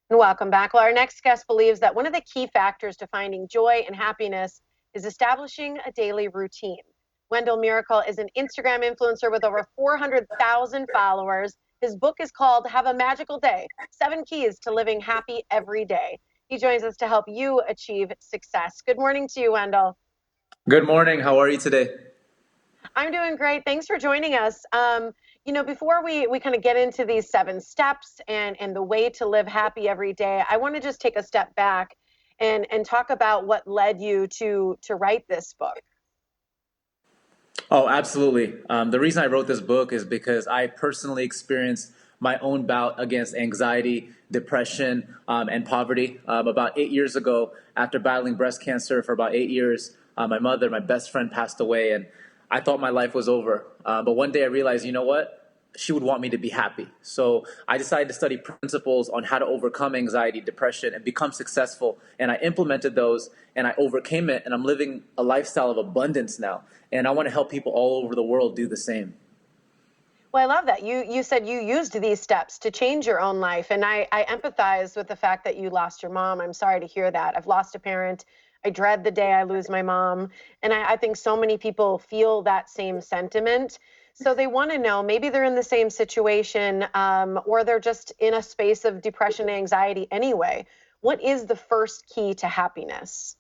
And welcome back. Well, our next guest believes that one of the key factors to finding joy and happiness is establishing a daily routine. Wendell Miracle is an Instagram influencer with over 400,000 followers. His book is called Have a Magical Day: 7 Keys to Living Happy Every Day. He joins us to help you achieve success. Good morning to you, Wendell. Good morning. How are you today? I'm doing great. Thanks for joining us. Before we kind of get into these 7 steps and the way to live happy every day, I want to just take a step back and talk about what led you to write this book. Oh, absolutely. The reason I wrote this book is because I personally experienced my own bout against anxiety, depression, and poverty. About 8 years ago, after battling breast cancer for about 8 years, my mother, my best friend, passed away, and I thought my life was over. But one day I realized, you know what? She would want me to be happy. So I decided to study principles on how to overcome anxiety, depression, and become successful. And I implemented those and I overcame it. And I'm living a lifestyle of abundance now. And I want to help people all over the world do the same. Well, I love that. You said you used these steps to change your own life. And I empathize with the fact that you lost your mom. I'm sorry to hear that. I've lost a parent. I dread the day I lose my mom. And I think so many people feel that same sentiment. So they want to know, maybe they're in the same situation, or they're just in a space of depression and anxiety anyway. What is the first key to happiness?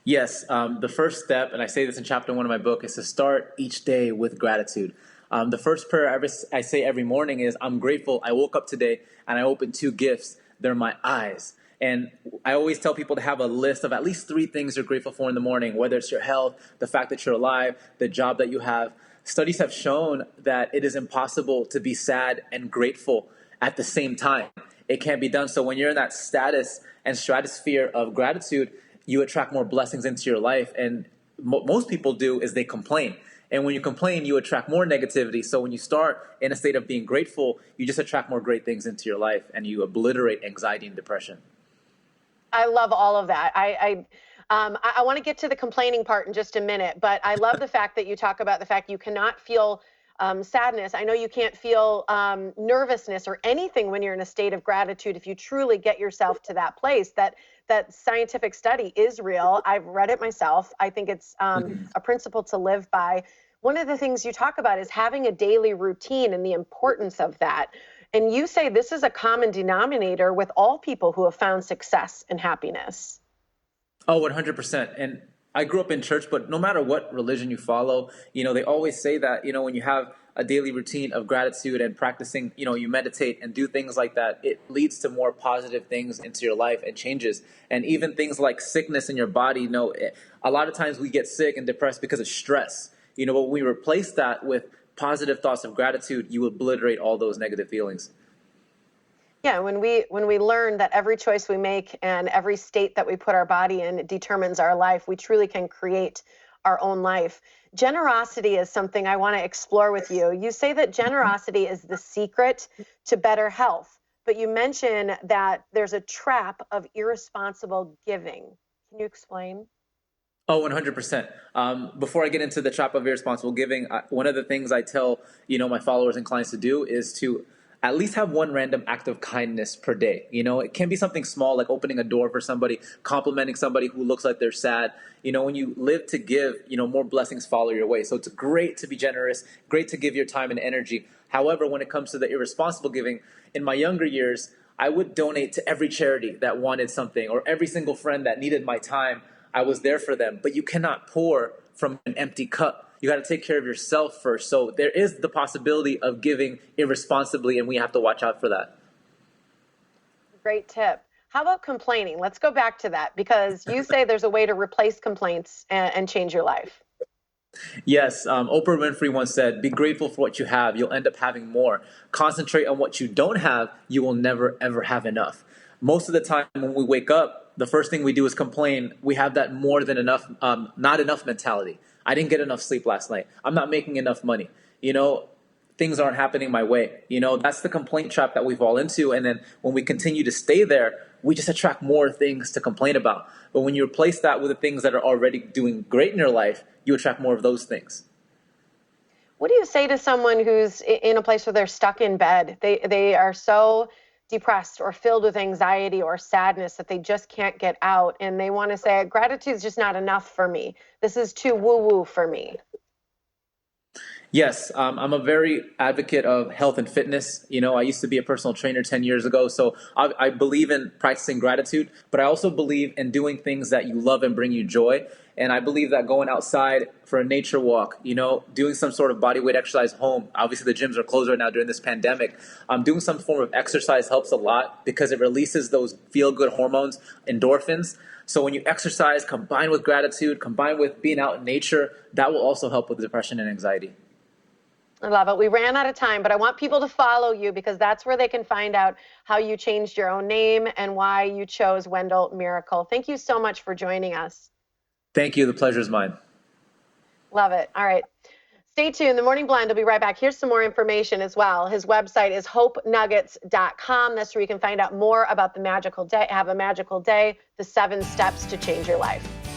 Yes, the first step, and I say this in chapter 1 of my book, is to start each day with gratitude. The first prayer I say every morning is, I'm grateful I woke up today and I opened 2 gifts. They're my eyes. And I always tell people to have a list of at least 3 things you're grateful for in the morning, whether it's your health, the fact that you're alive, the job that you have. Studies have shown that it is impossible to be sad and grateful at the same time. It can't be done. So when you're in that status and stratosphere of gratitude, you attract more blessings into your life. And most people do is they complain. And when you complain, you attract more negativity. So when you start in a state of being grateful, you just attract more great things into your life and you obliterate anxiety and depression. I love all of that. I want to get to the complaining part in just a minute, but I love the fact that you talk about the fact you cannot feel sadness. I know you can't feel nervousness or anything when you're in a state of gratitude if you truly get yourself to that place. That scientific study is real. I've read it myself. I think it's a principle to live by. One of the things you talk about is having a daily routine and the importance of that. And you say this is a common denominator with all people who have found success and happiness. Oh, 100%. And I grew up in church, but no matter what religion you follow, they always say that, when you have a daily routine of gratitude and practicing, you meditate and do things like that, it leads to more positive things into your life and changes. And even things like sickness in your body, a lot of times we get sick and depressed because of stress, but when we replace that with positive thoughts of gratitude, you obliterate all those negative feelings. Yeah, when we learn that every choice we make and every state that we put our body in determines our life, we truly can create our own life. Generosity is something I want to explore with you. You say that generosity is the secret to better health, but you mention that there's a trap of irresponsible giving. Can you explain? Oh, 100%. Before I get into the trap of irresponsible giving, one of the things I tell, my followers and clients to do is to at least have one random act of kindness per day. It can be something small like opening a door for somebody, complimenting somebody who looks like they're sad. When you live to give, more blessings follow your way. So it's great to be generous, great to give your time and energy. However, when it comes to the irresponsible giving, in my younger years, I would donate to every charity that wanted something or every single friend that needed my time. I was there for them. But you cannot pour from an empty cup. You got to take care of yourself first. So there is the possibility of giving irresponsibly, and we have to watch out for that. Great tip. How about complaining? Let's go back to that because you say there's a way to replace complaints and change your life. Yes, Oprah Winfrey once said, be grateful for what you have. You'll end up having more. Concentrate on what you don't have. You will never, ever have enough. Most of the time when we wake up, the first thing we do is complain. We have that more than enough, not enough mentality. I didn't get enough sleep last night. I'm not making enough money. Things aren't happening my way. That's the complaint trap that we fall into. And then when we continue to stay there, we just attract more things to complain about. But when you replace that with the things that are already doing great in your life, you attract more of those things. What do you say to someone who's in a place where they're stuck in bed? They are so depressed or filled with anxiety or sadness that they just can't get out. And they want to say, gratitude is just not enough for me. This is too woo-woo for me. Yes, I'm a very advocate of health and fitness. You know, I used to be a personal trainer 10 years ago, so I believe in practicing gratitude, but I also believe in doing things that you love and bring you joy. And I believe that going outside for a nature walk, you know, doing some sort of body weight exercise home. Obviously, the gyms are closed right now during this pandemic. Doing some form of exercise helps a lot because it releases those feel-good hormones, endorphins. So when you exercise, combined with gratitude, combined with being out in nature, that will also help with depression and anxiety. I love it. We ran out of time, but I want people to follow you because that's where they can find out how you changed your own name and why you chose Wendell Miracle. Thank you so much for joining us. Thank you. The pleasure is mine. Love it. All right. Stay tuned. The Morning Blend will be right back. Here's some more information as well. His website is hopenuggets.com. That's where you can find out more about the magical day, have a magical day, the 7 steps to change your life.